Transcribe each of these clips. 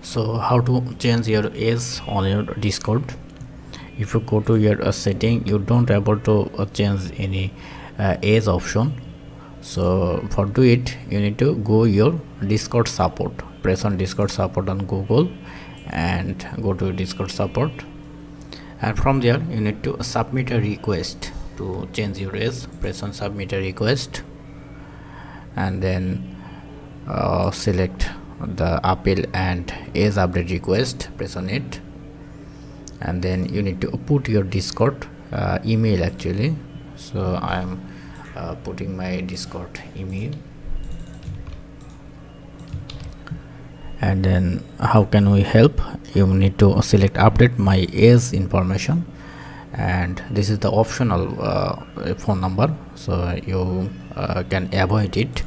So how to change your age on your Discord? If you go to your setting, you don't able to change any age option. So for do it, you need to go your Discord support, press on Discord support on Google and go to Discord support, and from there you need to submit a request to change your age. Press on submit a request and then select the appeal and age update request, press on it, and then you need to put your Discord email actually. So I am putting my Discord email. And then how can we help? You need to select update my age information, and this is the optional phone number, so you can avoid it.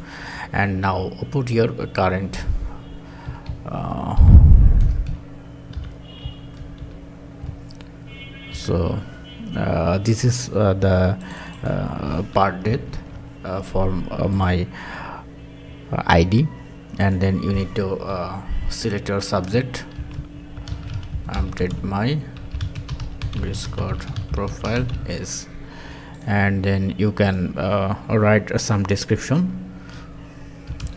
And now put your current this is the part date for my ID, and then you need to select your subject, update my Discord profile is, and then you can write some description.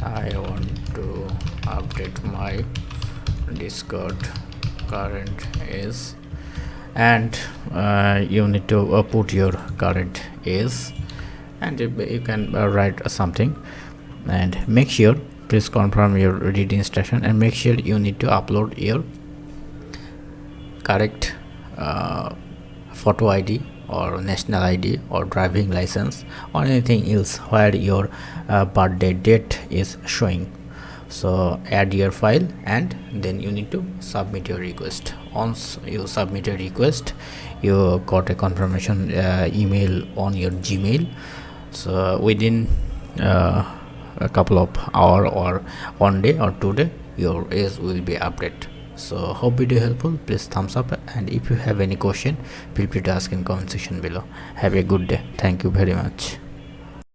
I want to update my Discord current is, and you need to put your current is, and you can write something, and make sure, please confirm your read instruction, and make sure you need to upload your correct photo ID or national ID or driving license or anything else where your birthday date is showing. So add your file and then you need to submit your request. Once you submit a request, you got a confirmation email on your Gmail. So within a couple of hours or 1 day or 2 day, your age will be updated. So hope video helpful. Please thumbs up, and if you have any question, feel free to ask in comment section below. Have a good day. Thank you very much.